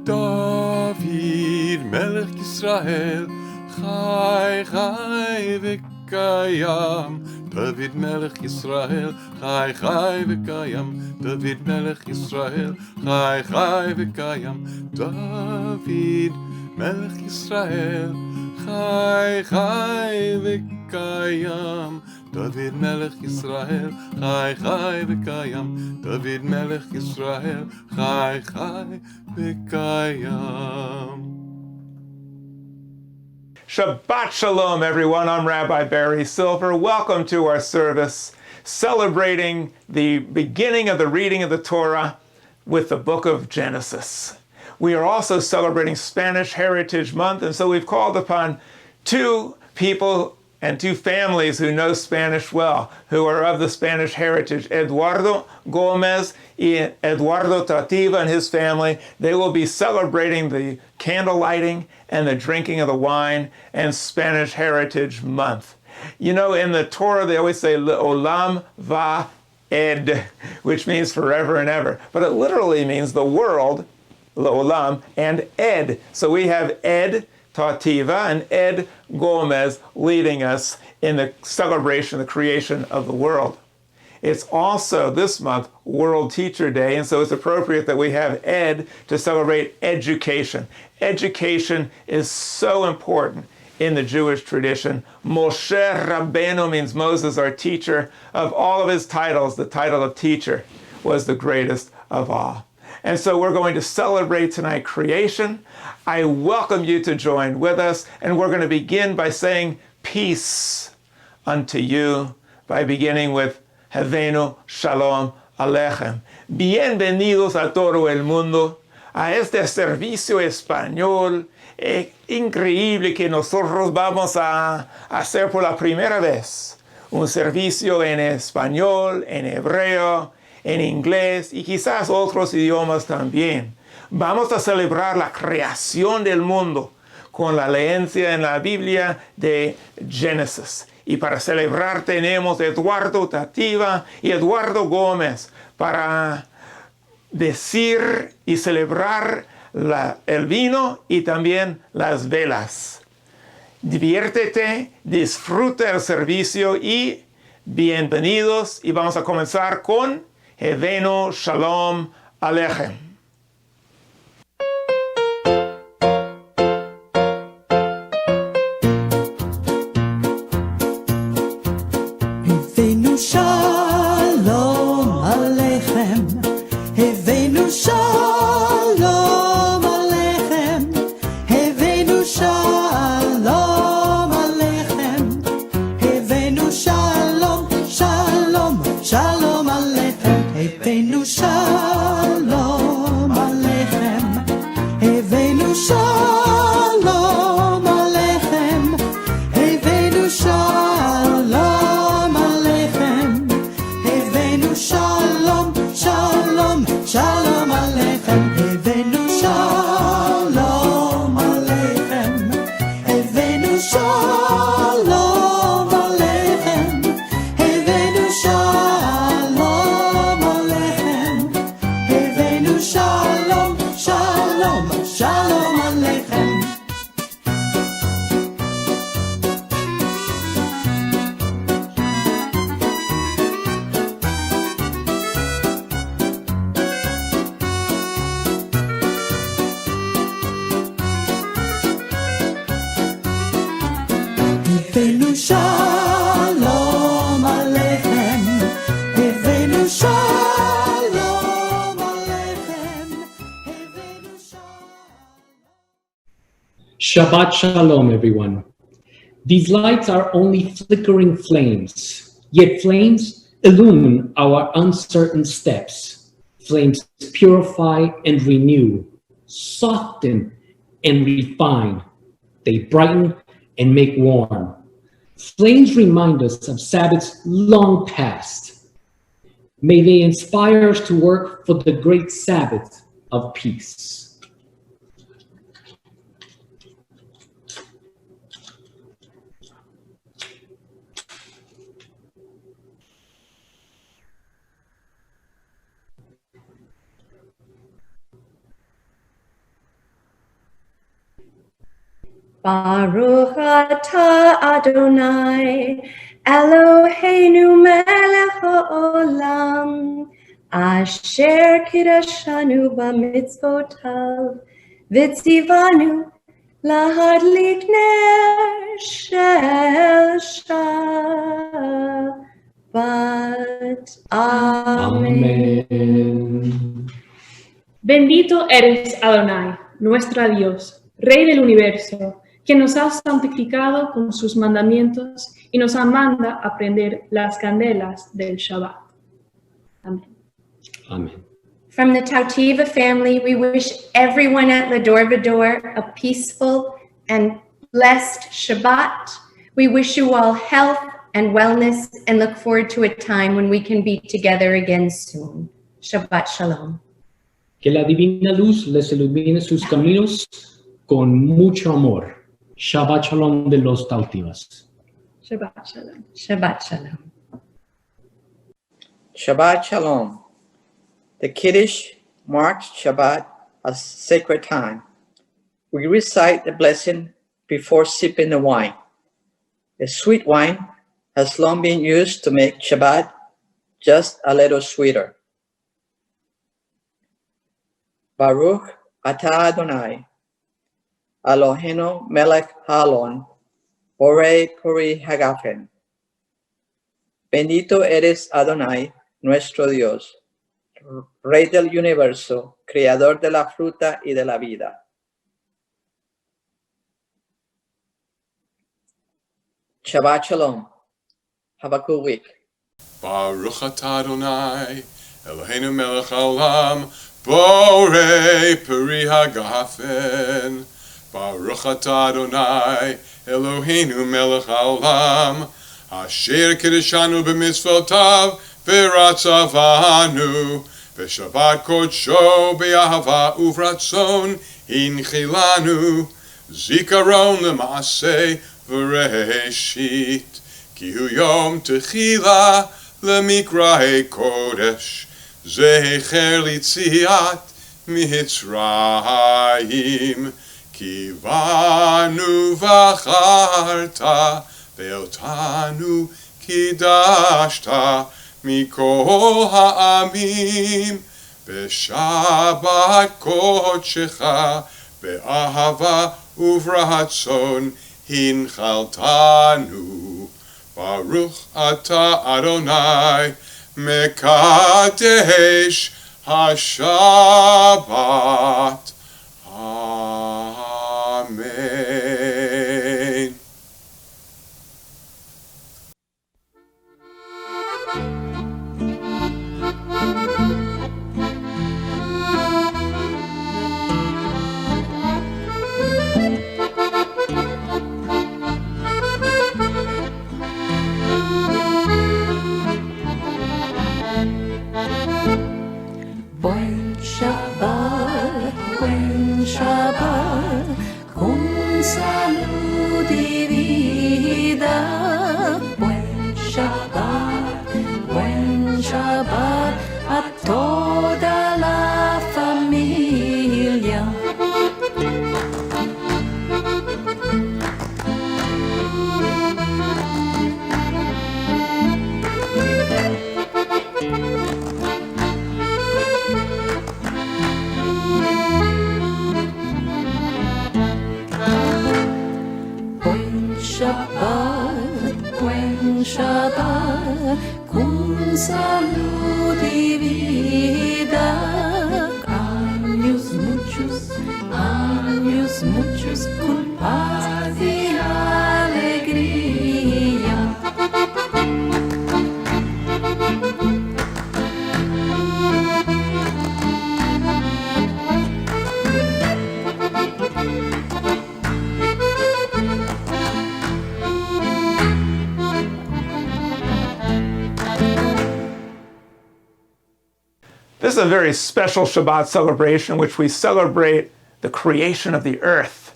David, Melech Yisrael, Chai, Chai, V'Kayam. David, Melech Yisrael, Chai, Chai, V'Kayam. David, Melech Yisrael, Chai, Chai, V'Kayam. David, Melech Yisrael, Chai, Chai, V'Kayam. David Melech Yisrael, Chai, Chai, V'Kayam. David Melech Yisrael, Chai, Chai, V'Kayam. Shabbat Shalom, everyone. I'm Rabbi Barry Silver. Welcome to our service celebrating the beginning of the reading of the Torah with the book of Genesis. We are also celebrating Spanish Heritage Month, and so we've called upon two people and two families who know Spanish well, who are of the Spanish heritage, Eduardo Gomez and Eduardo Tativa and his family. They will be celebrating the candle lighting and the drinking of the wine and Spanish Heritage Month. You know, in the Torah, they always say, Le'olam va-ed, which means forever and ever. But it literally means the world, Le'olam, and ed. So we have Ed Tativa and Ed Gomez leading us in the celebration, the creation of the world. It's also this month World Teacher Day, and so it's appropriate that we have Ed to celebrate education. Education is so important in the Jewish tradition. Moshe Rabbeinu means Moses, our teacher. Of all of his titles, the title of teacher was the greatest of all. And so we're going to celebrate tonight creation. I welcome you to join with us, and we're going to begin by saying peace unto you, by beginning with Haveinu Shalom Aleichem. Bienvenidos a todo el mundo a este servicio español increíble que nosotros vamos a hacer por la primera vez. Un servicio en español, en hebreo, en inglés y quizás otros idiomas también. Vamos a celebrar la creación del mundo con la lectura en la Biblia de Génesis. Y para celebrar tenemos Eduardo Tativa y Eduardo Gómez para decir y celebrar el vino y también las velas. Diviértete, disfruta el servicio y bienvenidos. Y vamos a comenzar con Haveinu Shalom Aleichem. Haveinu Shalom Aleichem. Haveinu Shalom Aleichem. Haveinu Shalom Aleichem. Haveinu Shalom, Shalom, Shalom Aleichem. Haveinu Shalom Aleichem. Haveinu Shalom Aleichem. Haveinu Shalom Aleichem. Haveinu Shalom, Shalom, Shalom Aleichem. Haveinu Shalom Aleichem. Haveinu Shalom Aleichem. Haveinu Shalom Aleichem. Haveinu Shalom, Shalom, Shalom Aleichem. Haveinu Shalom Aleichem. Haveinu Shalom Aleichem. Haveinu Shalom. Shabbat Shalom, everyone. These lights are only flickering flames, yet flames illumine our uncertain steps. Flames purify and renew, soften and refine. They brighten and make warm. Flames remind us of Sabbaths long past. May they inspire us to work for the great Sabbath of peace. Baruch atah Adonai, Eloheinu melech haolam, asher kidashanu b'mitzvotav, v'tzivanu lahadlik ner shel Shabbat. Amén. Amén. Bendito eres, Adonai, nuestro Dios, Rey del universo, que nos ha santificado con sus mandamientos y nos manda a prender las candelas del Shabbat. Amén. Amén. From the Tautiva family, we wish everyone at Va-Dor a peaceful and blessed Shabbat. We wish you all health and wellness and look forward to a time when we can be together again soon. Shabbat Shalom. Que la divina luz les ilumine sus caminos con mucho amor. Shabbat Shalom de los Tautivas. Shabbat Shalom. Shabbat Shalom. Shabbat Shalom. The Kiddush marks Shabbat as sacred time. We recite the blessing before sipping the wine. The sweet wine has long been used to make Shabbat just a little sweeter. Baruch atah Adonai, Eloheinu melech haolam, Borei Flory Jagoda. Bendito eres Adonai, nuestro Dios, Rey del universo, Creador de la fruta y de la vida. Shabbat Shalom. Have a good week. Baruch atah Adonai, Eloheinu melech haolam, Borei Flory Jagoda. Baruch atah Adonai, Eloheinu melech haolam, asher kiddushanu b'mitzvotav v'ratzavanu, v'shabbat kodsho b'ahava uvratzon hinchilanu, zikaron l'maaseh v'reshit, ki hu yom techila l'mikra'e kodesh, zecher litziat mitzrayim, ki banu v'acharta ve'otanu kidashta mikol ha'amim, b'shabbat kodshecha be'ahava uvratzon hinchaltanu. Baruch atah Adonai mekadesh haShabbat. Amen. Buen Shabat, con salud y vida. Buen Shabat a toda la familia. Buen Shabat, con salud y vida. Años muchos, con paz y alegría. This is a very special Shabbat celebration in which we celebrate the creation of the earth.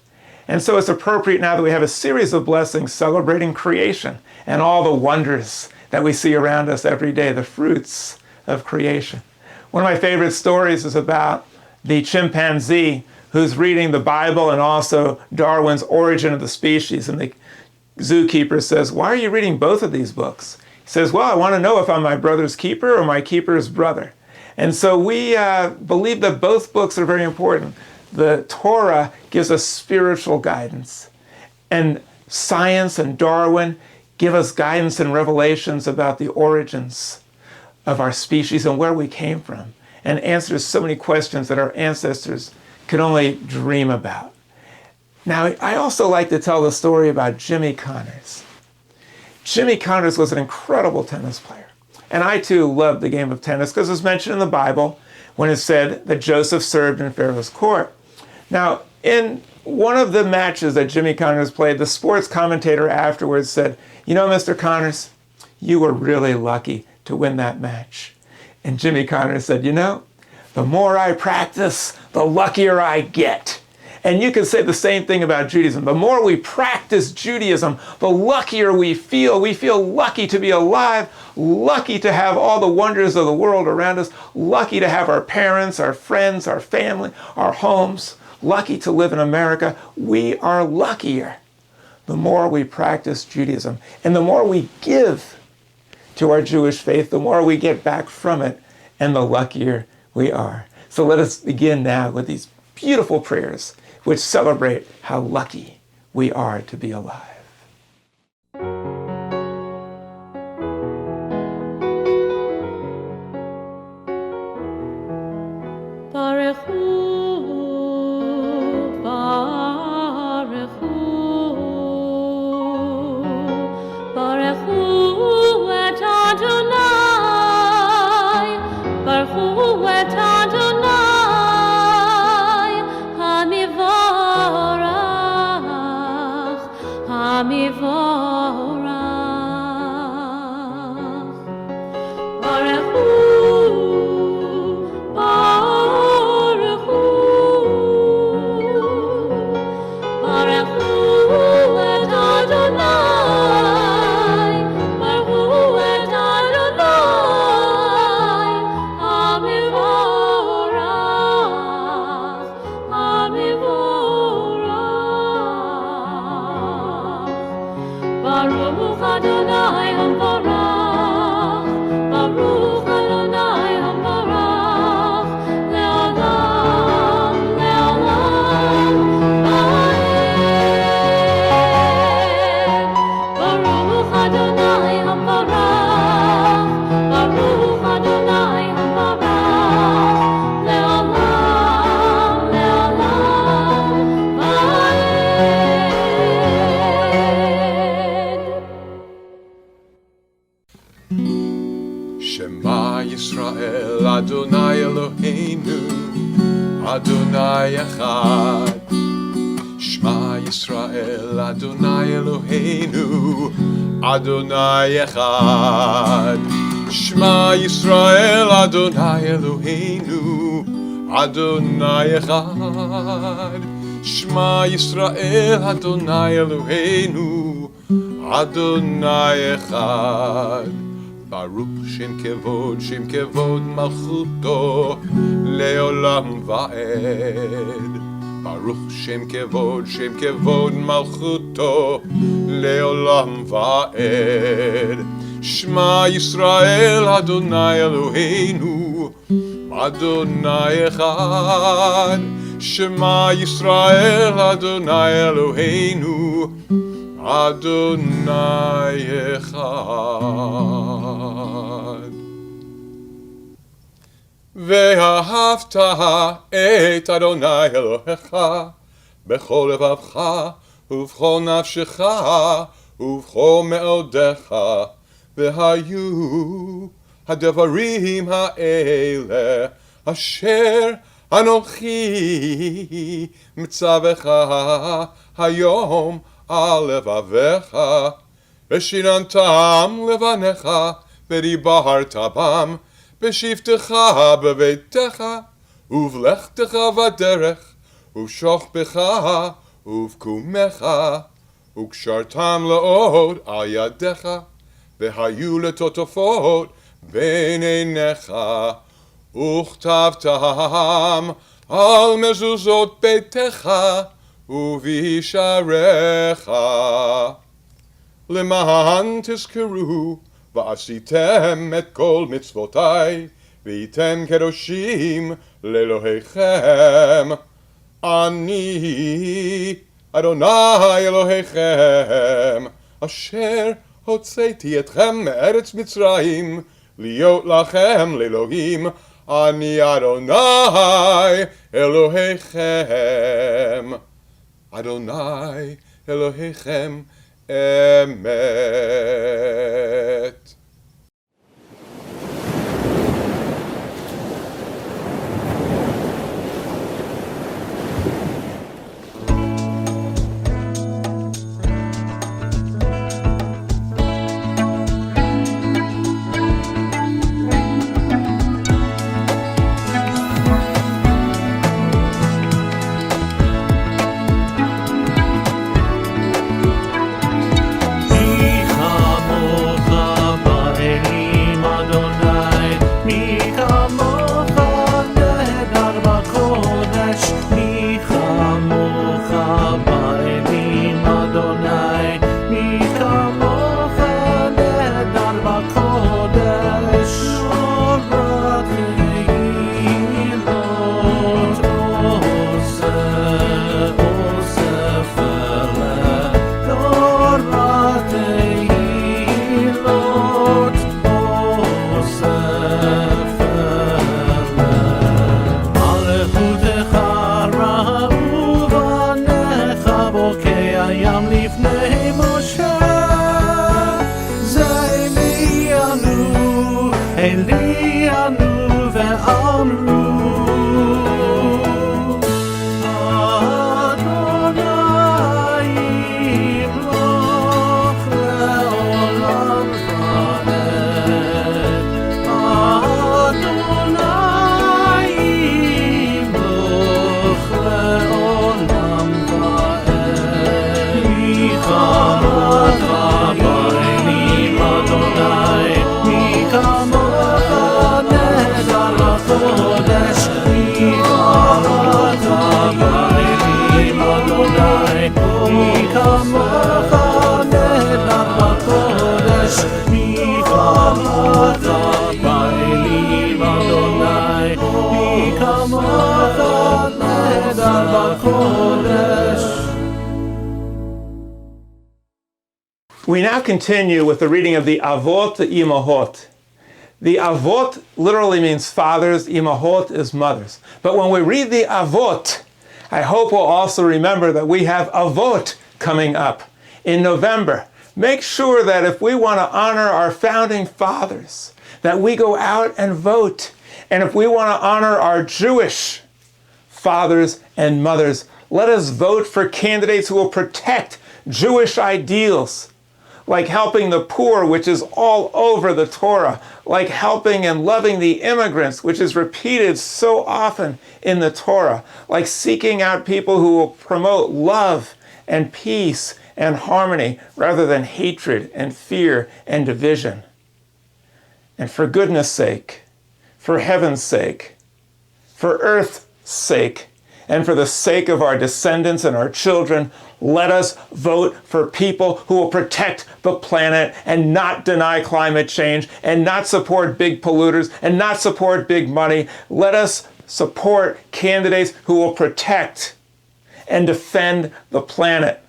And so it's appropriate now that we have a series of blessings celebrating creation and all the wonders that we see around us every day, the fruits of creation. One of my favorite stories is about the chimpanzee who's reading the Bible and also Darwin's Origin of the Species. And the zookeeper says, "Why are you reading both of these books?" He says, "Well, I want to know if I'm my brother's keeper or my keeper's brother." And so we believe that both books are very important. The Torah gives us spiritual guidance, and science and Darwin give us guidance and revelations about the origins of our species and where we came from, and answers so many questions that our ancestors could only dream about. Now, I also like to tell the story about Jimmy Connors. Jimmy Connors was an incredible tennis player. And I too loved the game of tennis because it was mentioned in the Bible when it said that Joseph served in Pharaoh's court. Now, in one of the matches that Jimmy Connors played, the sports commentator afterwards said, "You know, Mr. Connors, you were really lucky to win that match." And Jimmy Connors said, "You know, the more I practice, the luckier I get." And you can say the same thing about Judaism. The more we practice Judaism, the luckier we feel. We feel lucky to be alive, lucky to have all the wonders of the world around us, lucky to have our parents, our friends, our family, our homes, lucky to live in America. We are luckier the more we practice Judaism. And the more we give to our Jewish faith, the more we get back from it, and the luckier we are. So let us begin now with these beautiful prayers which celebrate how lucky we are to be alive. Baruch Hu, Baruch Hu, Baruch Hu et Adonai, Baruch Hu et Adonai. Adonai Eloheinu, Adonai Echad. Shema Yisrael, Adonai Eloheinu, Adonai Echad. Shema Yisrael, Adonai Eloheinu, Adonai Echad. Shema Yisrael, Adonai Eloheinu, Adonai Echad. Baruch Shem Kevod Malchuto Leolam Va'ed. Baruch Shem Kevod Malchuto Leolam Va'ed. Shema Yisrael Adonai Eloheinu, Adonai Echad. Shema Yisrael Adonai Eloheinu, Adonai Echad. ואהבת את אדוני אלוהיך בכל לבבך ובכל נפשך ובכל מאודיך, והיו הדברים האלה אשר אנוכי מצווך היום על לבביך, ושיננתם לבניך ודיברת בם בשבתך בביתך ובלכתך בדרך ובשוכבך ובקומך, וקשרתם לעוד על ידיך, והיו לטוטפות בין עיניך, וכתבתם על מזוזות ביתך ובישעריך. למען תזכרו ועשיתם את כל מצוותיי, והייתם קדושים לאלוהיכם. אני אדוני אלוהיכם, אשר הוצאתי אתכם מארץ מצרים, להיות לכם לאלוהים. אני אדוני אלוהיכם, אדוני אלוהיכם אמת. We now continue with the reading of the Avot Imahot. The Avot literally means fathers, Imahot is mothers. But when we read the Avot, I hope we'll also remember that we have Avot coming up in November. Make sure that if we want to honor our founding fathers, that we go out and vote. And if we want to honor our Jewish fathers and mothers, let us vote for candidates who will protect Jewish ideals, like helping the poor, which is all over the Torah, like helping and loving the immigrants, which is repeated so often in the Torah, like seeking out people who will promote love and peace and harmony rather than hatred and fear and division. And for goodness sake, for heaven's sake, for earth's sake, and for the sake of our descendants and our children, let us vote for people who will protect the planet and not deny climate change and not support big polluters and not support big money. Let us support candidates who will protect and defend the planet,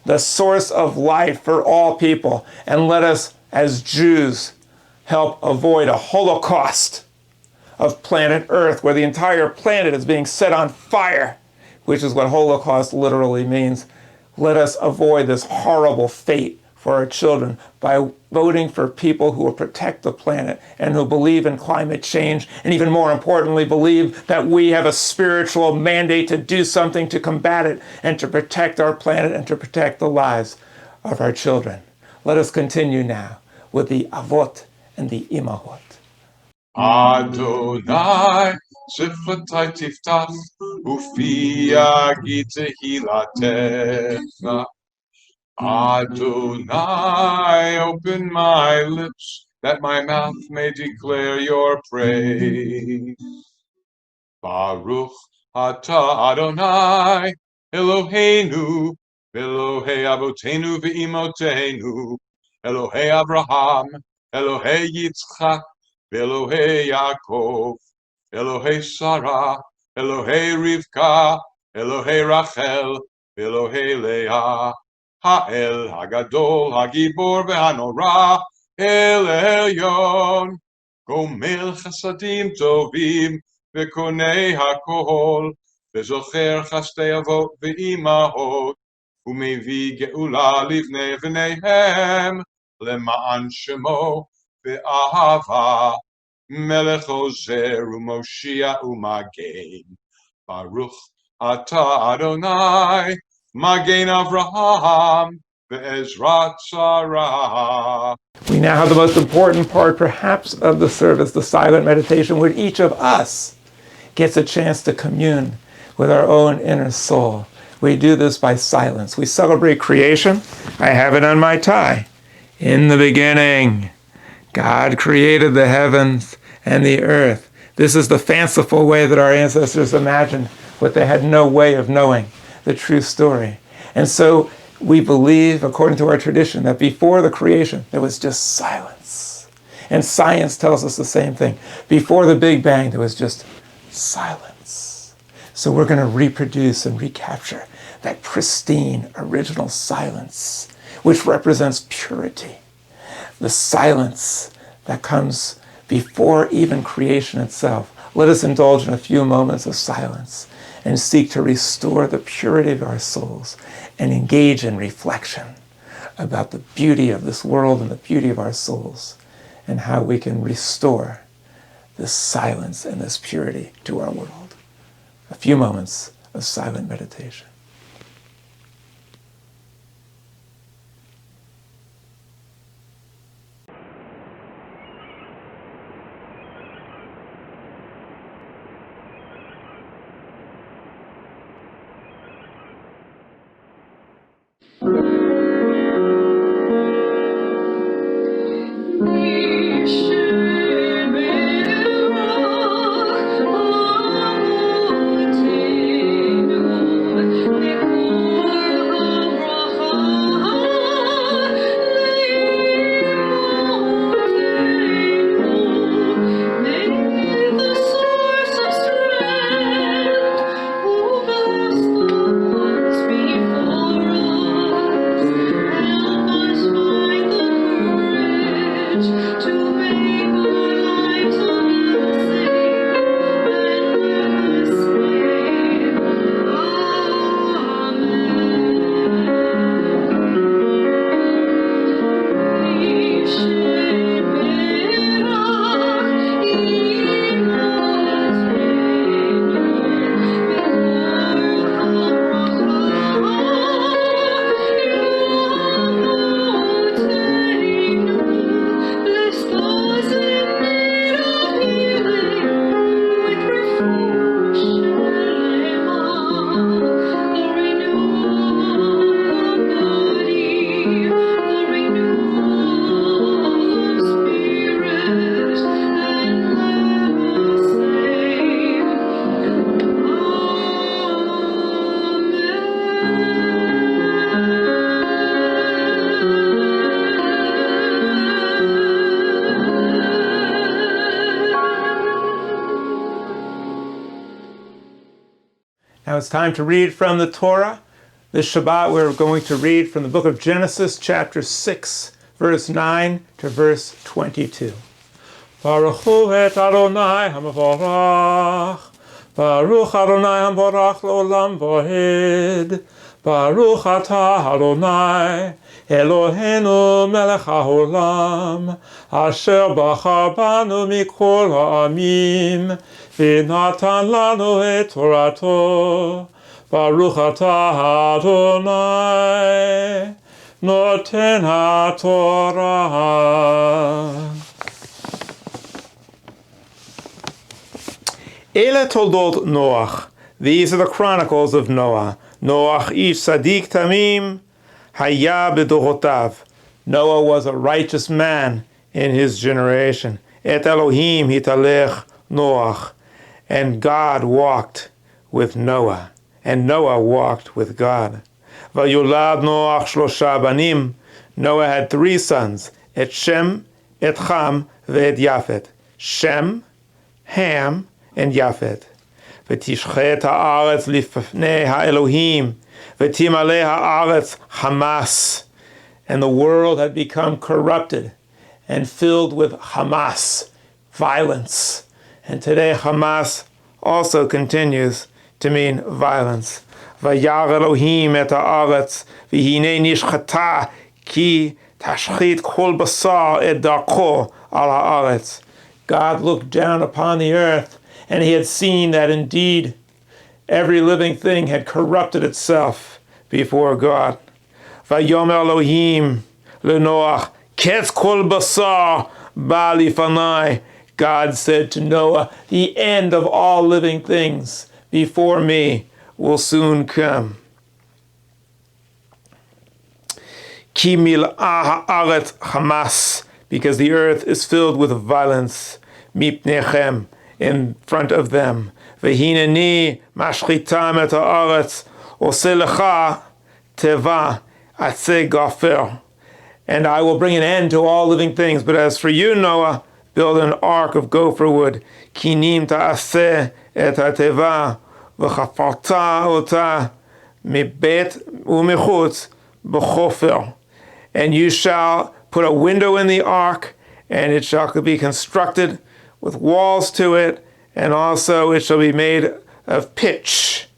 the source of life for all people. And let us, as Jews, help avoid a Holocaust of planet Earth, where the entire planet is being set on fire, which is what Holocaust literally means. Let us avoid this horrible fate for our children by voting for people who will protect the planet and who believe in climate change, and even more importantly, believe that we have a spiritual mandate to do something to combat it and to protect our planet and to protect the lives of our children. Let us continue now with the Avot and the Imahot. Adonai Shiflatai tiftach ufi yagid tehilatecha. Adonai, open my lips, that my mouth may declare your praise. Baruch Ata Adonai, Eloheinu, Elohei Avotenu ve'imotenu, Elohei Abraham, Elohei Yitzchak, Elohei Yaakov, Elohei Sarah, Elohei Rivka, Elohei Rachel, Elohei Leah, Ha'el Hagadol, Hagibor ve'hanora, El Elyon, Gomel Chasadim Tovim, וקונה הכל, וזוכר חסדי אבות ואימהות, ומביא גאולה לבני בניהם, למען שמו באהבה, מלך עוזר ומושיע ומגן. ברוך אתה אדוני, מגן אברהם, ועזרת שרה. We now have the most important part, perhaps, of the service, the silent meditation, where each of us gets a chance to commune with our own inner soul. We do this by silence. We celebrate creation. I have it on my tie. In the beginning, God created the heavens and the earth. This is the fanciful way that our ancestors imagined what they had no way of knowing, the true story. And so we believe, according to our tradition, that before the creation, there was just silence. And science tells us the same thing. Before the Big Bang, there was just silence. So we're going to reproduce and recapture that pristine, original silence, which represents purity. The silence that comes before even creation itself. Let us indulge in a few moments of silence and seek to restore the purity of our souls and engage in reflection about the beauty of this world and the beauty of our souls and how we can restore this silence and this purity to our world. A few moments of silent meditation. Now it's time to read from the Torah. This Shabbat we're going to read from the book of Genesis, chapter 6, verse 9 to verse 22. Baruch hu et Adonai hamavorach. Baruch Adonai hamavorach leolam voed. Baruch atah Adonai Eloheinu melech haolam. Asher bachar banu mikol ha'amim. V'natan lanu et Torato. Baruch atah Adonai noten haTorah. Ele toldot Noach. These are the chronicles of Noah. Noach ish sadik tamim haya b'dorotav. Noah was a righteous man in his generation. Et Elohim hitalech Noach. And God walked with Noah, and Noah walked with God. Vayulad Noach shlosha banim. Noah had 3 sons, et Shem, et Ham, ve'et Yafet. Shem, Ham, and Yafet. V'tishchet ha'aretz lifnei ha'Elohim, v'timaleh ha'aretz Hamas. And the world had become corrupted and filled with Hamas, violence. And today Hamas also continues to mean violence. Vayar Elohim et ha'aretz, v'hinei nishchata ki tashchit kol basar et darko al ha'aretz. God looked down upon the earth, and he had seen that indeed every living thing had corrupted itself before God. Vayomer Elohim leNoach, ketz kol basar ba lifanai. God said to Noah, the end of all living things before me will soon come. Ki mil'ah ha'aretz Hamas, because the earth is filled with violence, mipnechem, in front of them. V'hineni mashchitam et ha'aretz, oseh lecha teva atzeh gafer. And I will bring an end to all living things. But as for you, Noah, build an ark of gopher wood. Kinim ta'aseh et ha'teva, v'chafarta ota mibet u'mechutz b'chofer. And you shall put a window in the ark, and it shall be constructed with walls to it, and also it shall be made of pitch.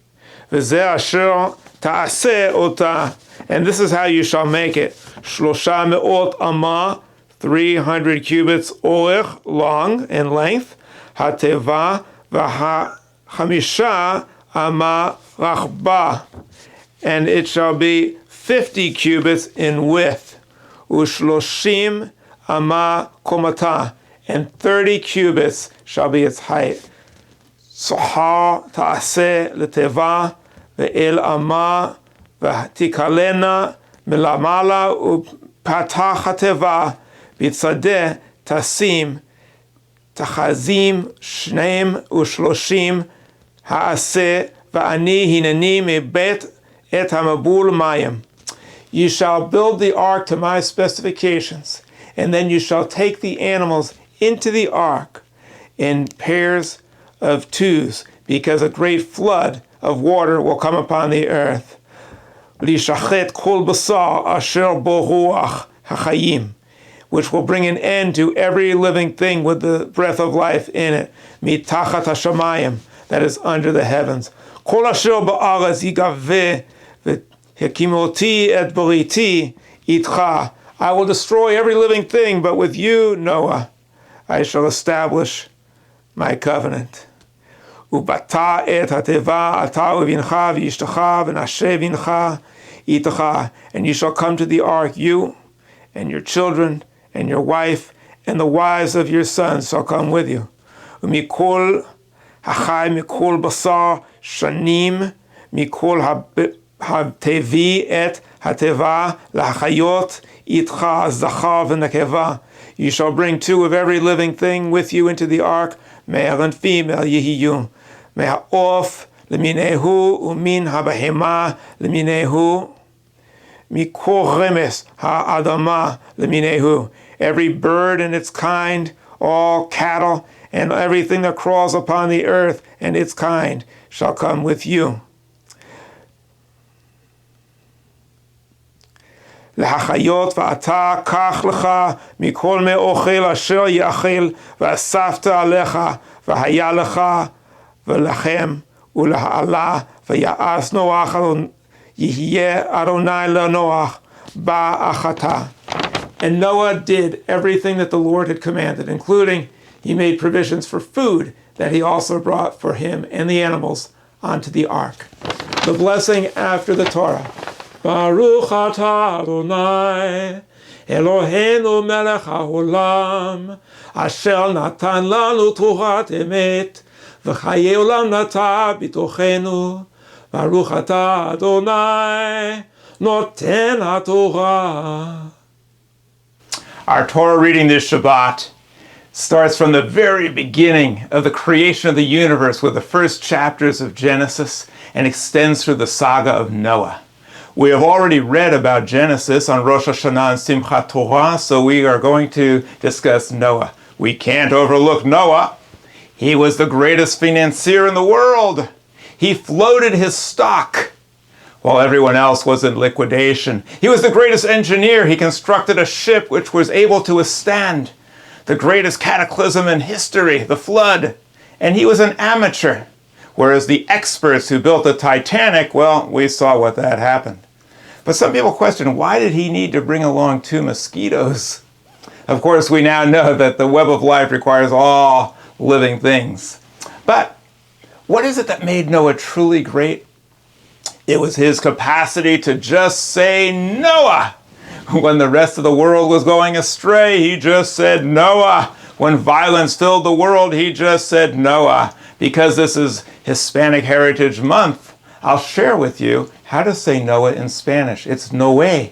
V'zeh asher ta'aseh ota. And this is how you shall make it. Shlosha me'ot amah, 300 cubits orech, long and length. Hateva v'hamisha amah rachba. And it shall be 50 cubits in width. Ushloshim amah komata. And 30 cubits shall be its height. Sohar ta'aseh leteva ve'el amah v'tikalena milamala upatach hateva b'tzadeh tasim tachazim shneim ushloshim ha'aseh v'ani hineni mebet et hamabul mayim. You shall build the ark to my specifications, and then you shall take the animals into the ark in pairs of 2s, because a great flood of water will come upon the earth. Lishachet kol basar asher bo ruach hachayim, which will bring an end to every living thing with the breath of life in it. Mitachat hashamayim, that is under the heavens. Kol asher ba'aretz yigaveh v'hekimoti et boriti itcha. I will destroy every living thing, but with you, Noah, I shall establish my covenant. Ubata et hateva ata uvincha v'yishtecha v'nashe vincha itacha. And you shall come to the ark, you and your children and your wife and the wives of your sons shall come with you. Umikol hachai mikol basar shanim mikol hatevi et hateva lahachayot itcha zachar v'nekeva. You shall bring 2 of every living thing with you into the ark, male and female yehiyu. Me'ha'of leminehu umin habahema leminehu mikol remes ha'adama leminehu. Every bird and its kind, all cattle, and everything that crawls upon the earth and its kind shall come with you. L'hachayot v'ata kach lecha mikol me'ochel asher yachel v'asafta alecha v'haya lecha v'lechem u'leha'ala v'ya'as Noach yihyeh Adonai leNoach ba'achata. And Noah did everything that the Lord had commanded, including he made provisions for food that he also brought for him and the animals onto the ark. The blessing after the Torah. Baruch atah Adonai Eloheinu melech haolam asher natan lanu torat emet v'chayei olam nata bitochenu. Baruch atah Adonai noten haTorah. Our Torah reading this Shabbat starts from the very beginning of the creation of the universe with the first chapters of Genesis and extends through the saga of Noah. We have already read about Genesis on Rosh Hashanah and Simchat Torah, so we are going to discuss Noah. We can't overlook Noah. He was the greatest financier in the world. He floated his stock while everyone else was in liquidation. He was the greatest engineer. He constructed a ship which was able to withstand the greatest cataclysm in history, the flood. And he was an amateur. Whereas the experts who built the Titanic, well, we saw what that happened. But some people question, why did he need to bring along 2 mosquitoes? Of course, we now know that the web of life requires all living things. But what is it that made Noah truly great? It was his capacity to just say Noah. When the rest of the world was going astray, he just said Noah. When violence filled the world, he just said Noah. Because this is Hispanic Heritage Month, I'll share with you how to say Noah in Spanish. It's Noé.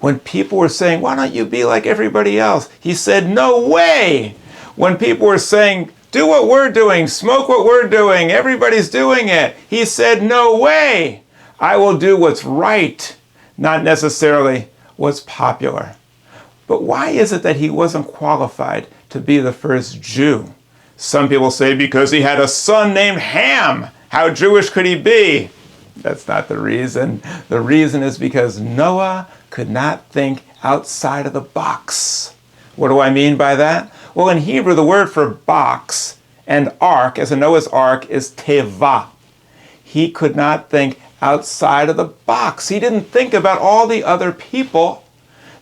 When people were saying, why don't you be like everybody else? He said, no way. When people were saying, do what we're doing, smoke what we're doing, everybody's doing it, he said, no way. I will do what's right, not necessarily what's popular. But why is it that he wasn't qualified to be the first Jew? Some people say because he had a son named Ham. How Jewish could he be? That's not the reason. The reason is because Noah could not think outside of the box. What do I mean by that? Well, in Hebrew, the word for box and ark, as in Noah's ark, is teva. He could not think outside of the box. He didn't think about all the other people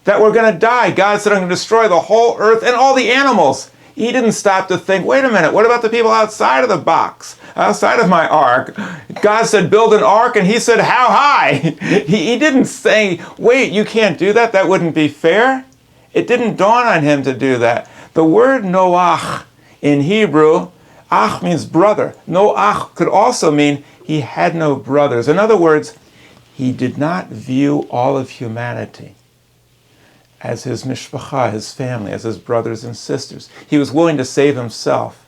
that were going to die. God said, I'm going to destroy the whole earth and all the animals. He didn't stop to think, wait a minute, what about the people outside of the box, outside of my ark? God said, build an ark, and he said, how high? He didn't say, wait, you can't do that, that wouldn't be fair. It didn't dawn on him to do that. The word Noach in Hebrew, ach means brother. Noach could also mean he had no brothers. In other words, he did not view all of humanity as his mishpacha, his family, as his brothers and sisters. He was willing to save himself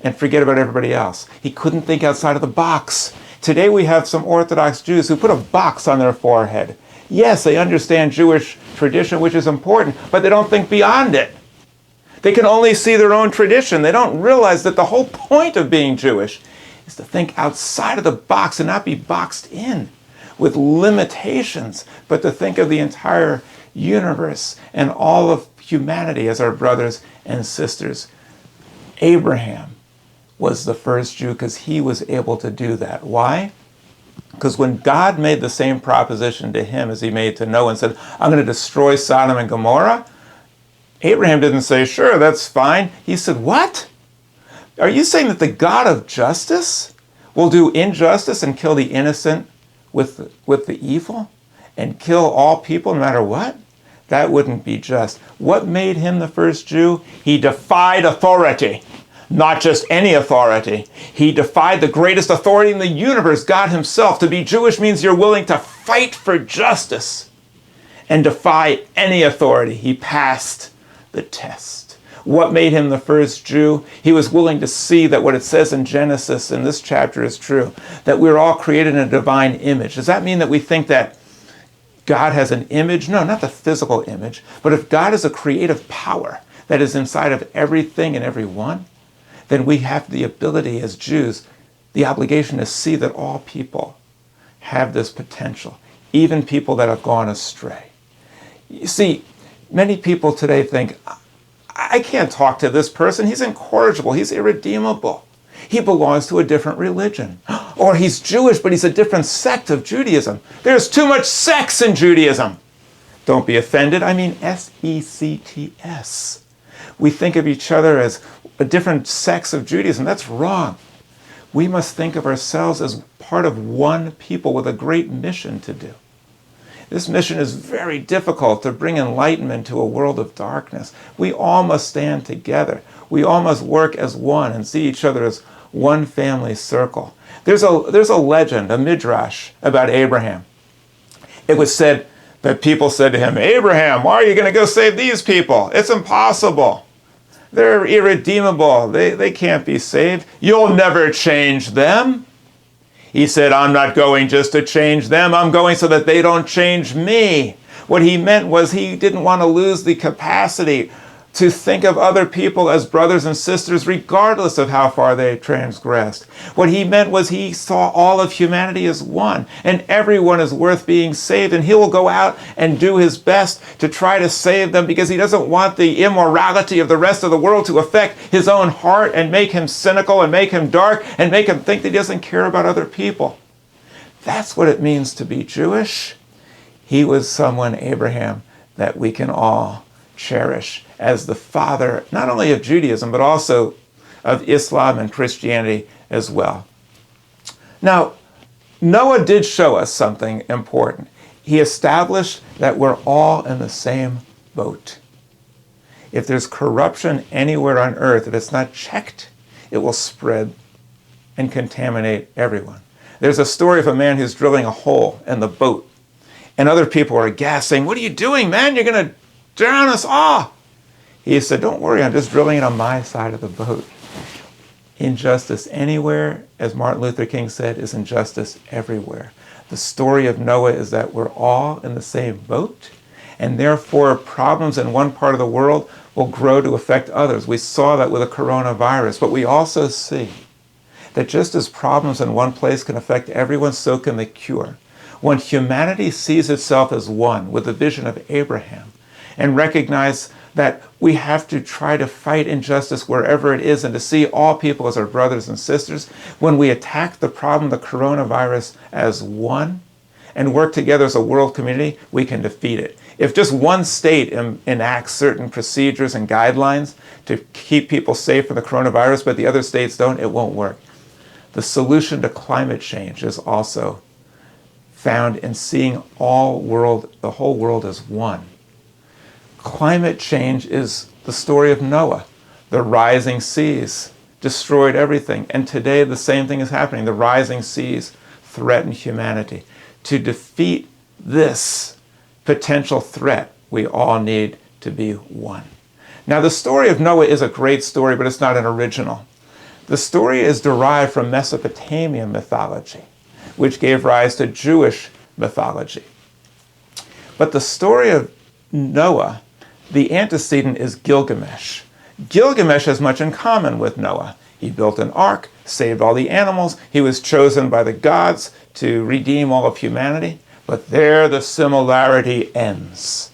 and forget about everybody else. He couldn't think outside of the box. Today we have some Orthodox Jews who put a box on their forehead. Yes, they understand Jewish tradition, which is important, but they don't think beyond it. They can only see their own tradition. They don't realize that the whole point of being Jewish is to think outside of the box and not be boxed in with limitations, but to think of the entire universe and all of humanity as our brothers and sisters. Abraham was the first Jew because he was able to do that. Why? Because when God made the same proposition to him as he made to Noah and said, I'm going to destroy Sodom and Gomorrah, Abraham didn't say, sure, that's fine. He said, what? Are you saying that the God of justice will do injustice and kill the innocent with the evil and kill all people no matter what? That wouldn't be just. What made him the first Jew? He defied authority. Not just any authority. He defied the greatest authority in the universe, God himself. To be Jewish means you're willing to fight for justice and defy any authority. He passed the test. What made him the first Jew? He was willing to see that what it says in Genesis in this chapter is true, that we're all created in a divine image. Does that mean that we think that God has an image? No, not the physical image, but if God is a creative power that is inside of everything and everyone, then we have the ability as Jews, the obligation to see that all people have this potential, even people that have gone astray. You see, many people today think, I can't talk to this person. He's incorrigible. He's irredeemable. He belongs to a different religion. Or he's Jewish, but he's a different sect of Judaism. There's too much sex in Judaism. Don't be offended. I mean S-E-C-T-S. We think of each other as a different sects of Judaism. That's wrong. We must think of ourselves as part of one people with a great mission to do. This mission is very difficult, to bring enlightenment to a world of darkness. We all must stand together. We all must work as one and see each other as one family circle. There's a legend, a midrash about Abraham. It was said that people said to him, Abraham, why are you going to go save these people? It's impossible. They're irredeemable. They can't be saved. You'll never change them. He said, I'm not going just to change them. I'm going so that they don't change me. What he meant was he didn't want to lose the capacity to think of other people as brothers and sisters regardless of how far they transgressed. What he meant was he saw all of humanity as one, and everyone is worth being saved, and he will go out and do his best to try to save them because he doesn't want the immorality of the rest of the world to affect his own heart and make him cynical and make him dark and make him think that he doesn't care about other people. That's what it means to be Jewish. He was someone, Abraham, that we can all cherish as the father, not only of Judaism, but also of Islam and Christianity as well. Now, Noah did show us something important. He established that we're all in the same boat. If there's corruption anywhere on earth, if it's not checked, it will spread and contaminate everyone. There's a story of a man who's drilling a hole in the boat, and other people are aghast, saying, "What are you doing, man? You're going to drown us all." He said, "Don't worry, I'm just drilling it on my side of the boat." Injustice anywhere, as Martin Luther King said, is injustice everywhere. The story of Noah is that we're all in the same boat, and therefore problems in one part of the world will grow to affect others. We saw that with the coronavirus, but we also see that just as problems in one place can affect everyone, so can the cure. When humanity sees itself as one with the vision of Abraham and recognize that we have to try to fight injustice wherever it is and to see all people as our brothers and sisters, when we attack the problem, the coronavirus, as one and work together as a world community, we can defeat it. If just one state enacts certain procedures and guidelines to keep people safe from the coronavirus, but the other states don't, it won't work. The solution to climate change is also found in seeing the whole world as one. Climate change is the story of Noah. The rising seas destroyed everything. And today the same thing is happening. The rising seas threaten humanity. To defeat this potential threat, we all need to be one. Now, the story of Noah is a great story, but it's not an original. The story is derived from Mesopotamian mythology, which gave rise to Jewish mythology. But the story of Noah, the antecedent is Gilgamesh. Gilgamesh has much in common with Noah. He built an ark, saved all the animals. He was chosen by the gods to redeem all of humanity. But there the similarity ends,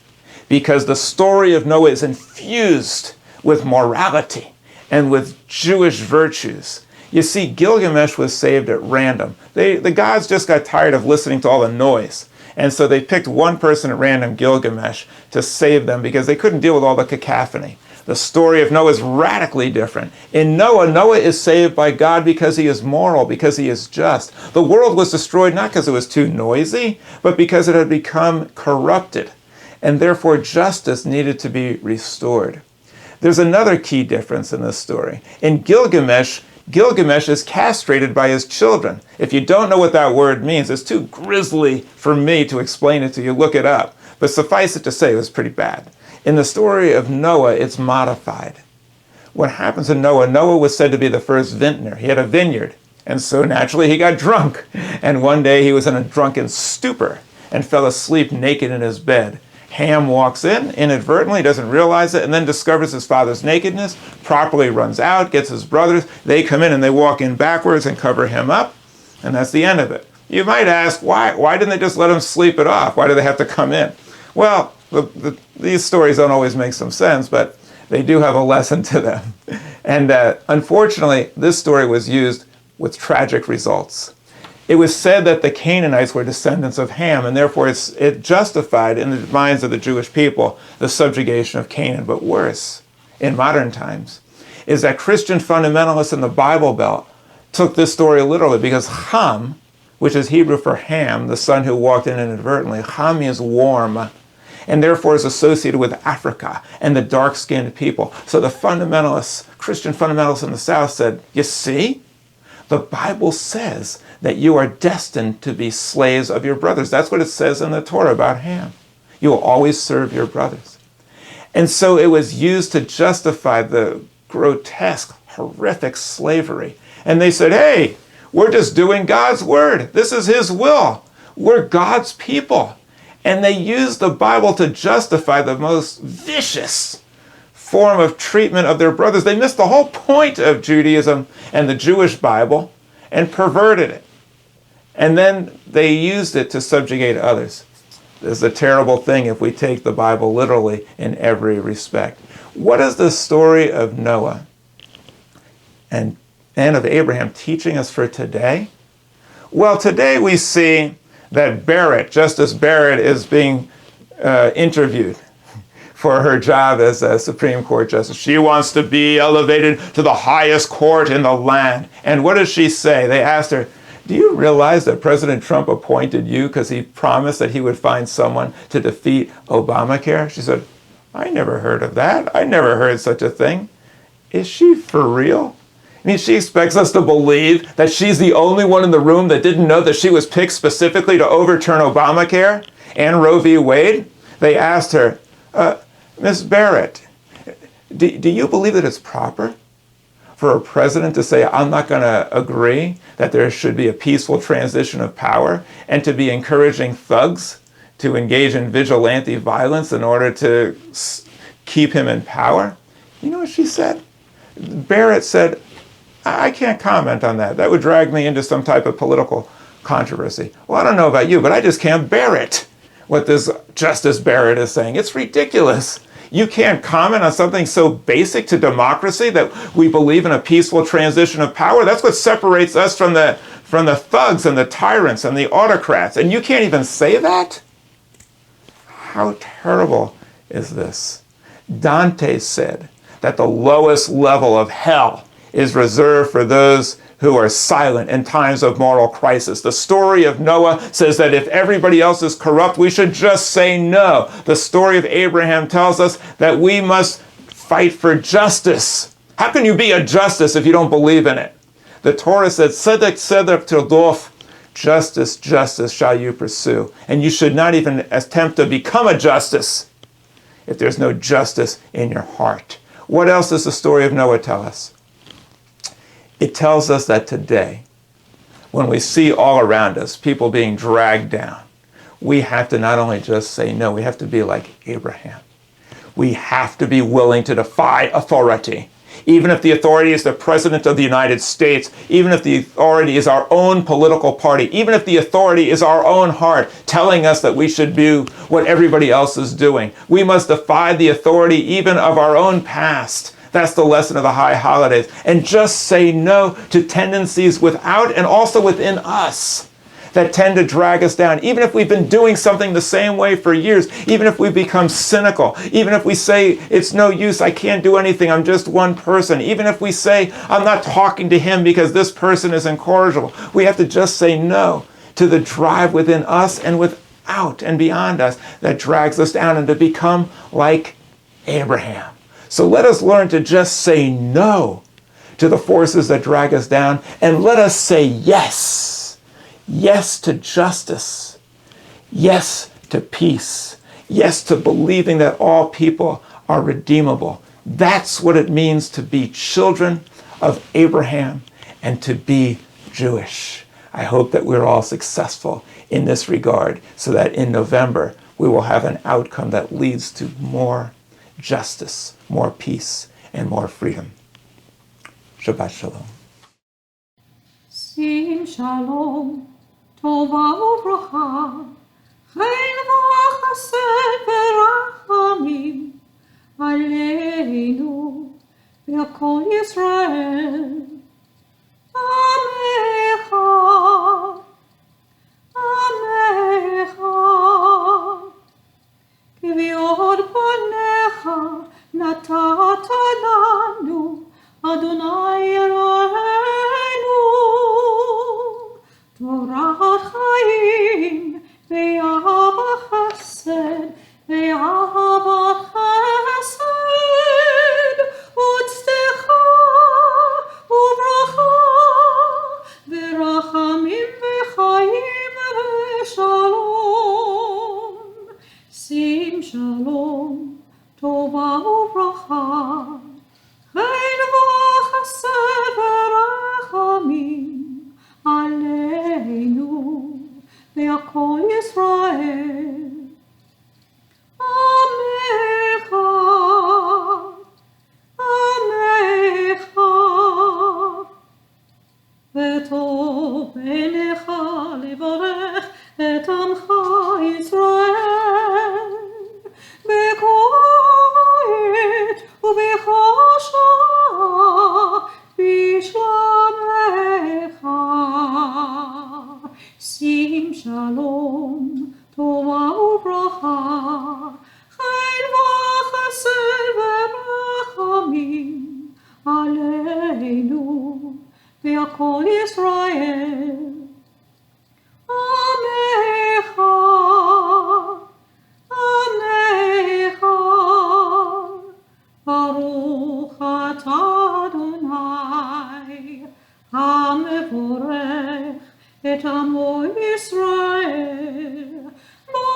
because the story of Noah is infused with morality and with Jewish virtues. You see, Gilgamesh was saved at random. The gods just got tired of listening to all the noise. And so they picked one person at random, Gilgamesh, to save them because they couldn't deal with all the cacophony. The story of Noah is radically different. In Noah, Noah is saved by God because he is moral, because he is just. The world was destroyed not because it was too noisy, but because it had become corrupted. And therefore justice needed to be restored. There's another key difference in this story. In Gilgamesh is castrated by his children. If you don't know what that word means, it's too grisly for me to explain it to you. Look it up. But suffice it to say, it was pretty bad. In the story of Noah, it's modified. What happens in Noah, Noah was said to be the first vintner. He had a vineyard. And so naturally he got drunk. And one day he was in a drunken stupor and fell asleep naked in his bed. Ham walks in, inadvertently, doesn't realize it, and then discovers his father's nakedness, properly runs out, gets his brothers. They come in and they walk in backwards and cover him up. And that's the end of it. You might ask, why didn't they just let him sleep it off? Why do they have to come in? Well, these stories don't always make some sense, but they do have a lesson to them. And unfortunately, this story was used with tragic results. It was said that the Canaanites were descendants of Ham, and therefore it justified in the minds of the Jewish people the subjugation of Canaan. But worse, in modern times, is that Christian fundamentalists in the Bible Belt took this story literally because Ham, which is Hebrew for Ham, the son who walked in inadvertently, Ham means warm, and therefore is associated with Africa and the dark-skinned people. So the fundamentalists, Christian fundamentalists in the South said, you see, the Bible says that you are destined to be slaves of your brothers. That's what it says in the Torah about Ham. You will always serve your brothers. And so it was used to justify the grotesque, horrific slavery. And they said, hey, we're just doing God's word. This is his will. We're God's people. And they used the Bible to justify the most vicious form of treatment of their brothers. They missed the whole point of Judaism and the Jewish Bible and perverted it. And then they used it to subjugate others. This is a terrible thing if we take the Bible literally in every respect. What is the story of Noah and of Abraham teaching us for today? Well, today we see that Barrett, Justice Barrett, is being interviewed for her job as a Supreme Court Justice. She wants to be elevated to the highest court in the land. And what does she say? They asked her, do you realize that President Trump appointed you because he promised that he would find someone to defeat Obamacare? She said, I never heard of that. I never heard such a thing. Is she for real? I mean, she expects us to believe that she's the only one in the room that didn't know that she was picked specifically to overturn Obamacare and Roe v. Wade. They asked her, Ms. Barrett, do you believe that it's proper for a president to say, I'm not going to agree that there should be a peaceful transition of power, and to be encouraging thugs to engage in vigilante violence in order to keep him in power? You know what she said? Barrett said, I can't comment on that. That would drag me into some type of political controversy. Well, I don't know about you, but I just can't bear it, what this Justice Barrett is saying. It's ridiculous. You can't comment on something so basic to democracy, that we believe in a peaceful transition of power. That's what separates us from the thugs and the tyrants and the autocrats. And you can't even say that? How terrible is this? Dante said that the lowest level of hell is reserved for those who are silent in times of moral crisis. The story of Noah says that if everybody else is corrupt, we should just say no. The story of Abraham tells us that we must fight for justice. How can you be a justice if you don't believe in it? The Torah said, Tzedek tzedek tirdof, justice, justice shall you pursue. And you should not even attempt to become a justice if there's no justice in your heart. What else does the story of Noah tell us? It tells us that today, when we see all around us people being dragged down, we have to not only just say no, we have to be like Abraham. We have to be willing to defy authority. Even if the authority is the President of the United States, even if the authority is our own political party, even if the authority is our own heart telling us that we should do what everybody else is doing, we must defy the authority even of our own past. That's the lesson of the high holidays. And just say no to tendencies without and also within us that tend to drag us down. Even if we've been doing something the same way for years, even if we've become cynical, even if we say it's no use, I can't do anything, I'm just one person, even if we say I'm not talking to him because this person is incorrigible, we have to just say no to the drive within us and without and beyond us that drags us down, and to become like Abraham. So let us learn to just say no to the forces that drag us down, and let us say yes. Yes to justice. Yes to peace. Yes to believing that all people are redeemable. That's what it means to be children of Abraham and to be Jewish. I hope that we're all successful in this regard, so that in November we will have an outcome that leads to more justice, more peace, and more freedom. Shabbat Shalom. Sim Shalom, Tova Uvracha, Chayil v'chesed v'rachamim, Aleinu, v'kol Yisrael. Amecha, Amecha, K'viod panecha natata lanu, Adonai Eloheinu, Torah chaim, ve'ahavat chesed, ve'ahavat chesed, utztecha uvracha, ve'rachamim ve'chaim ve'shalom. Sim shalom, tova uvracha, Haveinu והכל ישראל. עמך, עמך, וטוב בעיניך לברך את עמך ישראל, בכל עת ובכל שעה בשלומך. שים שלום, טובה וברכה, חן וחסד ורחמים עלינו והכל ישראל. עמך, עמך, ברוך אתה אדוני המבורך את עמו ישראל בשלום.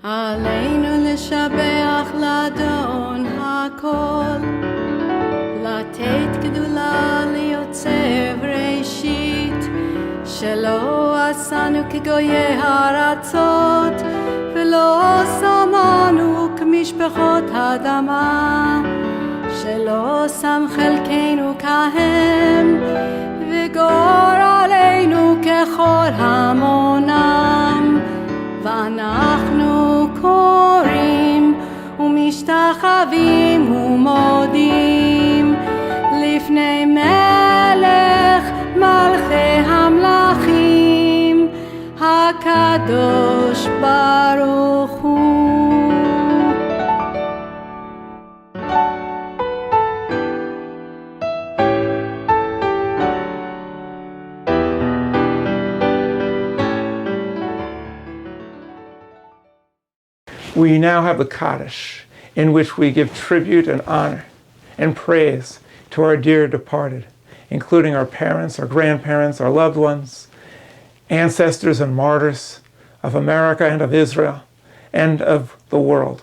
עלינו לשבח לאדון הכל, לתת גדולה ליוצר בראשית, שלא עשנו כגויי הארצות, ולא שמנו כמשפחות האדמה, שלא שם חלקנו כהם, וגורלנו ככל המונם. ואנחנו קוראים ומשתחווים ומודים לפני מלך מלכי המלכים, הקדוש ברוך הוא. We now have the Kaddish, in which we give tribute and honor and praise to our dear departed, including our parents, our grandparents, our loved ones, ancestors and martyrs of America and of Israel and of the world.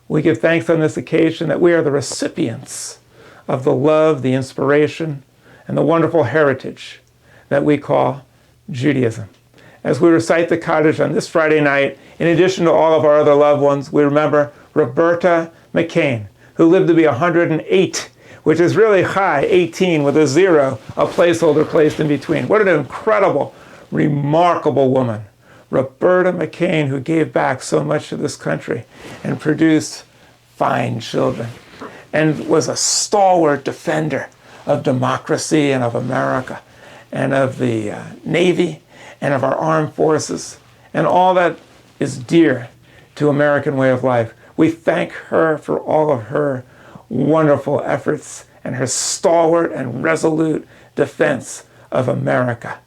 We give thanks on this occasion that we are the recipients of the love, the inspiration, and the wonderful heritage that we call Judaism. As we recite the Kaddish on this Friday night, in addition to all of our other loved ones, we remember Roberta McCain, who lived to be 108, which is really high, 18 with a zero, a placeholder placed in between. What an incredible, remarkable woman. Roberta McCain, who gave back so much to this country and produced fine children and was a stalwart defender of democracy and of America and of the Navy and of our armed forces and all that is dear to American way of life. We thank her for all of her wonderful efforts and her stalwart and resolute defense of America.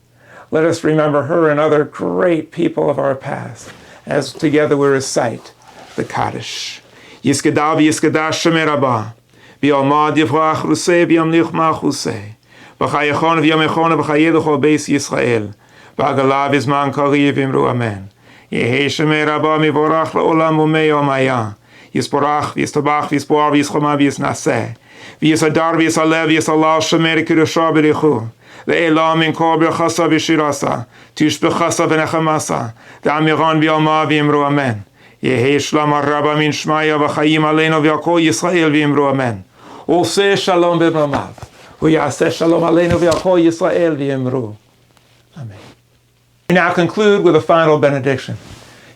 Let us remember her and other great people of our past as together we recite the Kaddish. Yiskadav yiskadash shemer rabba, bi'almad yifrach rusei bi'amlich machusei, b'chayechon v'yamechon b'chayeducho beis Yisrael, b'agalav izman kariv imru amen. Yehi shemer rabba mivorach la'olam u'meyom haya, yisporach v'yistabach v'yispor v'yischoma v'yisnaseh, v'yisadar v'yisalev v'yisalal shemer kidusha b'richu, Le'elam min kol b'chasa v'shirasa, tush b'chasa v'nechamasa, v'amiran v'yalma v'imru amen. Yehi shlam rabba min shmaya v'chayim aleinu v'yakol Yisrael v'imru amen. Oseh shalom b'mamav, v'yaseh shalom aleinu v'yakol Yisrael v'imru amen. We now conclude with a final benediction.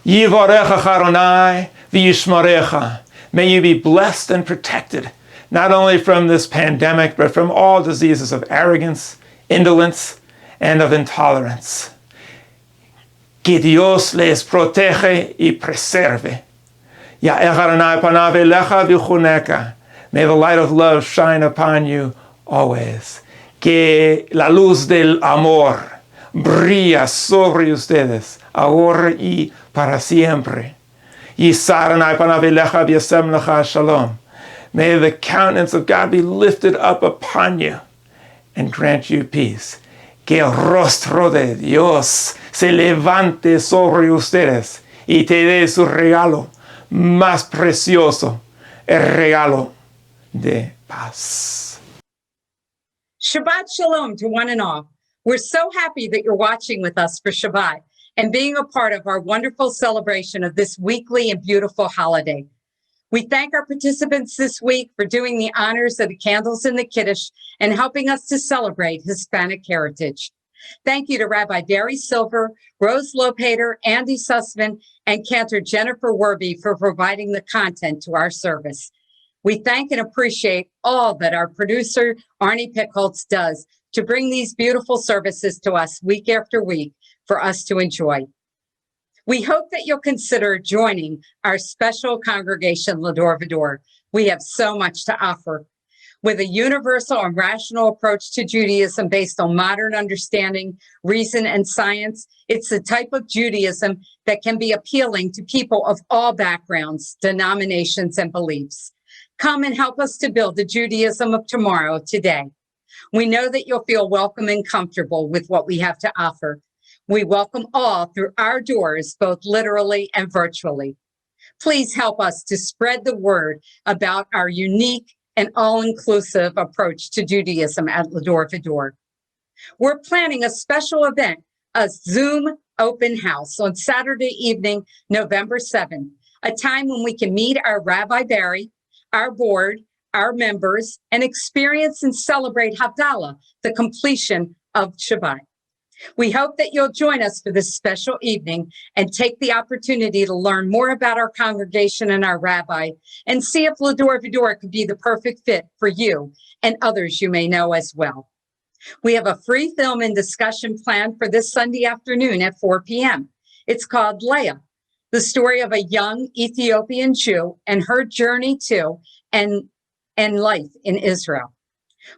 Yivarecha Adonai v'yishmarecha. May you be blessed and protected, not only from this pandemic, but from all diseases of arrogance, indolence, and of intolerance. Que Dios les protege y preserve. Ya'ech Adonai panav elecha v'chuneka. May the light of love shine upon you always. Que la luz del amor brilla sobre ustedes, ahora y para siempre. Yisar Adonai panav elecha v'yasem lecha shalom. May the countenance of God be lifted up upon you and grant you peace. Que el rostro de Dios se levante sobre ustedes y te dé su regalo más precioso, el regalo de paz. Shabbat Shalom to one and all. We're so happy that you're watching with us for Shabbat and being a part of our wonderful celebration of this weekly and beautiful holiday. We thank our participants this week for doing the honors of the candles in the Kiddush and helping us to celebrate Hispanic heritage. Thank you to Rabbi Barry Silver, Rose Lopater, Andrew Susman, and Cantor Jennifer Werby for providing the content to our service. We thank and appreciate all that our producer, Arnie Pickholtz, does to bring these beautiful services to us week after week for us to enjoy. We hope that you'll consider joining our special congregation, Lador Vador. We have so much to offer. With a universal and rational approach to Judaism based on modern understanding, reason, and science, it's the type of Judaism that can be appealing to people of all backgrounds, denominations, and beliefs. Come and help us to build the Judaism of tomorrow today. We know that you'll feel welcome and comfortable with what we have to offer. We welcome all through our doors, both literally and virtually. Please help us to spread the word about our unique and all-inclusive approach to Judaism at Lador Vador. We're planning a special event, a Zoom open house on Saturday evening, November 7th, a time when we can meet our Rabbi Barry, our board, our members, and experience and celebrate Havdalah, the completion of Shabbat. We hope that you'll join us for this special evening and take the opportunity to learn more about our congregation and our rabbi and see if Lador Vador could be the perfect fit for you and others you may know as well. We have a free film and discussion planned for this Sunday afternoon at 4 p.m. It's called Leah, the story of a young Ethiopian Jew and her journey to and life in Israel.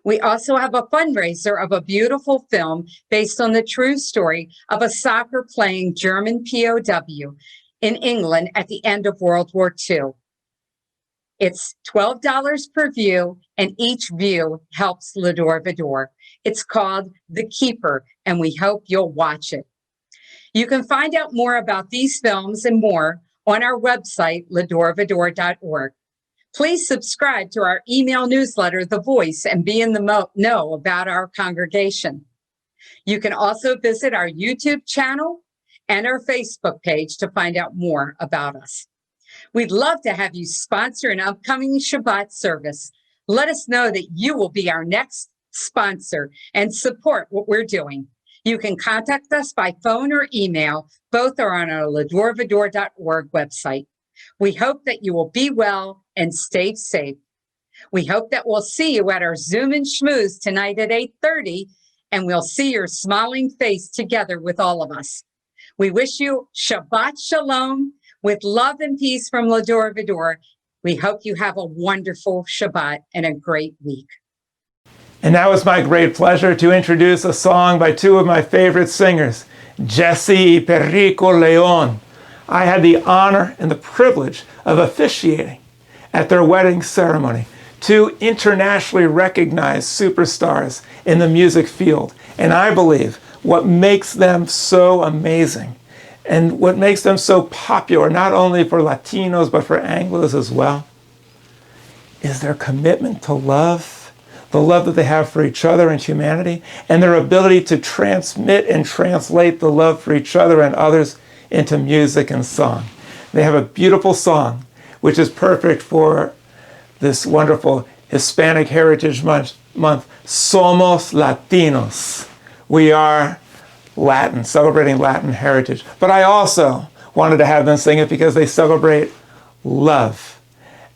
We also have a fundraiser of a beautiful film based on the true story of a soccer-playing German POW in England at the end of World War II. It's $12 per view, and each view helps Lador Vador. It's called The Keeper, and we hope you'll watch it. You can find out more about these films and more on our website, ladorvador.org. Please subscribe to our email newsletter, The Voice, and be in the know about our congregation. You can also visit our YouTube channel and our Facebook page to find out more about us. We'd love to have you sponsor an upcoming Shabbat service. Let us know that you will be our next sponsor and support what we're doing. You can contact us by phone or email. Both are on our ladorvador.org website. We hope that you will be well and stay safe. We hope that we'll see you at our Zoom and Schmooze tonight at 8:30, and we'll see your smiling face together with all of us. We wish you Shabbat Shalom with love and peace from Lador Vador. We hope you have a wonderful Shabbat and a great week. And now it's my great pleasure to introduce a song by two of my favorite singers, Jessi and Perico Leon. I had the honor and the privilege of officiating at their wedding ceremony, two internationally recognized superstars in the music field. And I believe what makes them so amazing and what makes them so popular, not only for Latinos, but for Anglos as well, is their commitment to love, the love that they have for each other and humanity, and their ability to transmit and translate the love for each other and others into music and song. They have a beautiful song, which is perfect for this wonderful Hispanic Heritage Month, Somos Latinos. We are Latin, celebrating Latin heritage. But I also wanted to have them sing it because they celebrate love.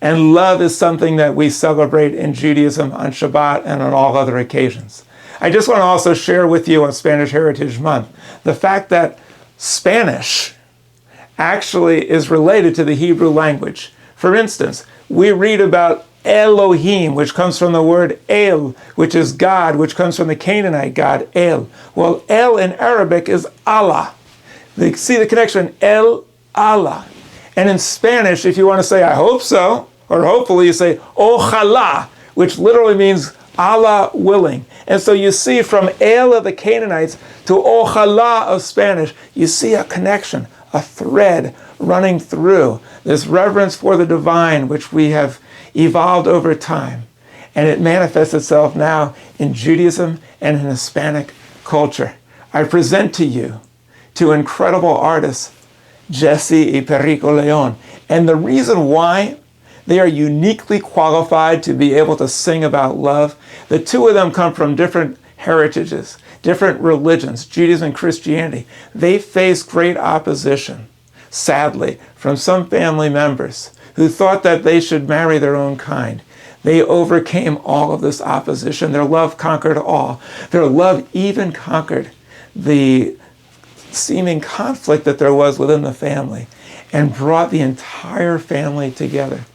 And love is something that we celebrate in Judaism on Shabbat and on all other occasions. I just want to also share with you on Spanish Heritage Month the fact that Spanish actually is related to the Hebrew language. For instance, we read about Elohim, which comes from the word El, which is God, which comes from the Canaanite god El. Well, El in Arabic is Allah. See the connection? El, Allah. And in Spanish, if you want to say, I hope so, or hopefully you say, Ojalá, which literally means Allah willing. And so you see from El of the Canaanites to Ojalá of Spanish, you see a connection, a thread running through, this reverence for the divine, which we have evolved over time. And it manifests itself now in Judaism and in Hispanic culture. I present to you two incredible artists, Jessi and Perico Leon. And the reason why they are uniquely qualified to be able to sing about love, the two of them come from different heritages, different religions, Judaism and Christianity. They face great opposition, sadly, from some family members who thought that they should marry their own kind. They overcame all of this opposition. Their love conquered all. Their love even conquered the seeming conflict that there was within the family and brought the entire family together.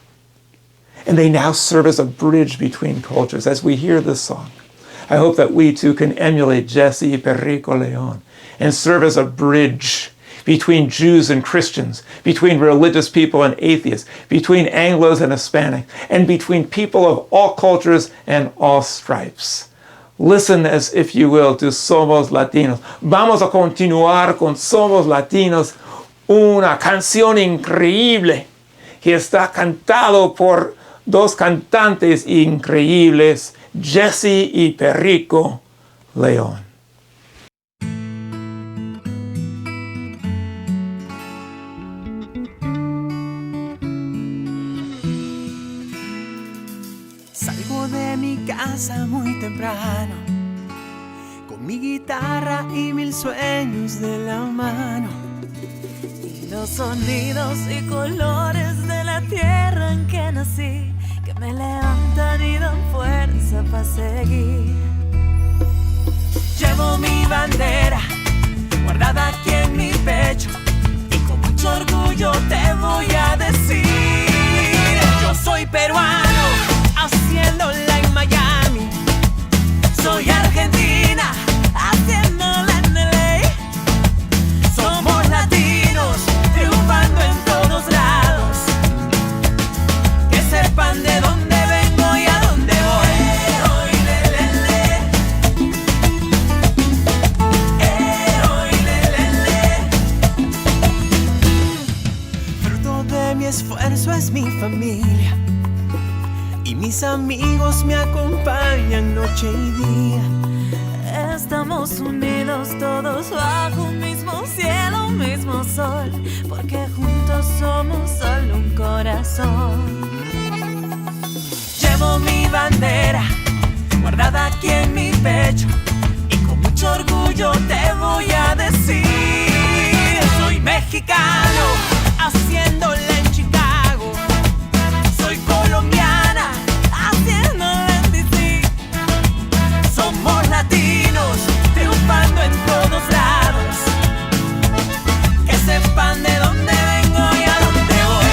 And they now serve as a bridge between cultures. As we hear this song, I hope that we too can emulate Jessi and Perico Leon and serve as a bridge between Jews and Christians, between religious people and atheists, between Anglos and Hispanic, and between people of all cultures and all stripes. Listen as if you will to Somos Latinos. Vamos a continuar con Somos Latinos, una canción increíble que está cantado por dos cantantes increíbles, Jessi y Perico Leon. Salgo de mi casa muy temprano, con mi guitarra y 1000 sueños de la mano, y los sonidos y colores de la tierra en que nací, que me levantan y dan fuerza para seguir. Llevo mi bandera guardada aquí en mi pecho, y con mucho orgullo te voy a decir: yo soy peruano, haciéndola en Miami. Soy argentina, haciéndola en LA. Somos latinos, triunfando en todos lados. Que sepan de dónde vengo y a dónde voy. Fruto de mi esfuerzo es mi familia, y mis amigos me acompañan noche y día. Estamos unidos todos bajo un mismo cielo, un mismo sol, porque juntos somos solo un corazón. Llevo mi bandera guardada aquí en mi pecho, y con mucho orgullo te voy a decir: soy mexicano, haciéndola en Chicago. Soy colombiana, haciéndola en DC. Somos latinos, triunfando en todos lados. Que sepan de dónde vengo y a dónde voy.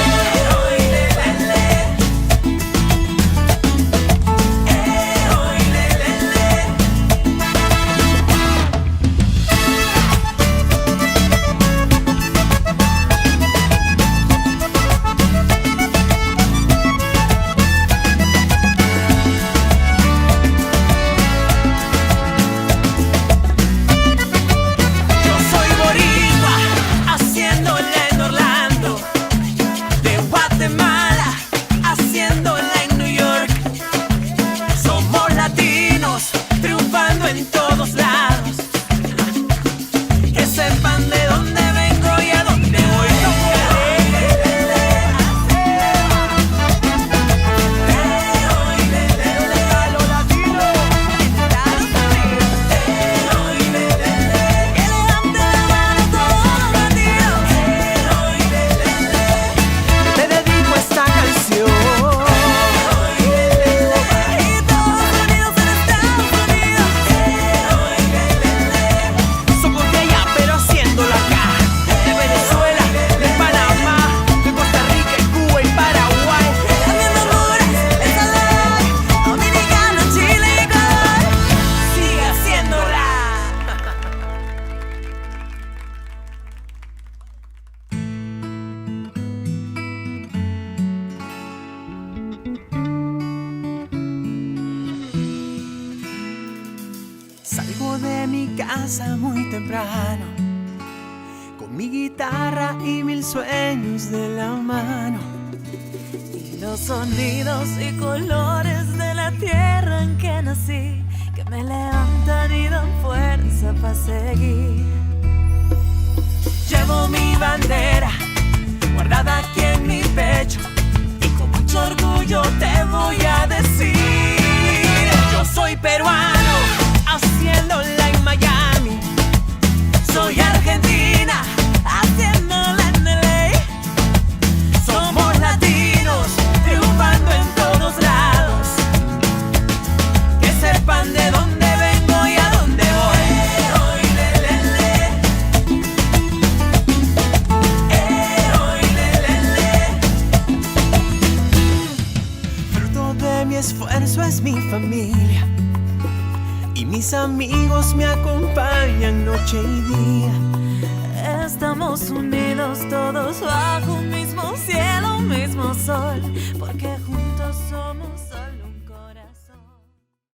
mi guitarra y 1000 sueños de la mano. Y los sonidos y colores de la tierra en que nací, que me levantan y dan fuerza para seguir. Llevo mi bandera guardada aquí en mi pecho y con mucho orgullo te voy a decir: yo soy peruano, haciéndola en Miami. Soy argentina, haciéndola en LA. Somos latinos, triunfando en todos lados. Que sepan de dónde vengo y a dónde voy. Fruto de mi esfuerzo es mi familia, y mis amigos me acompañan noche y día. Estamos unidos todos bajo un mismo cielo, un mismo sol, porque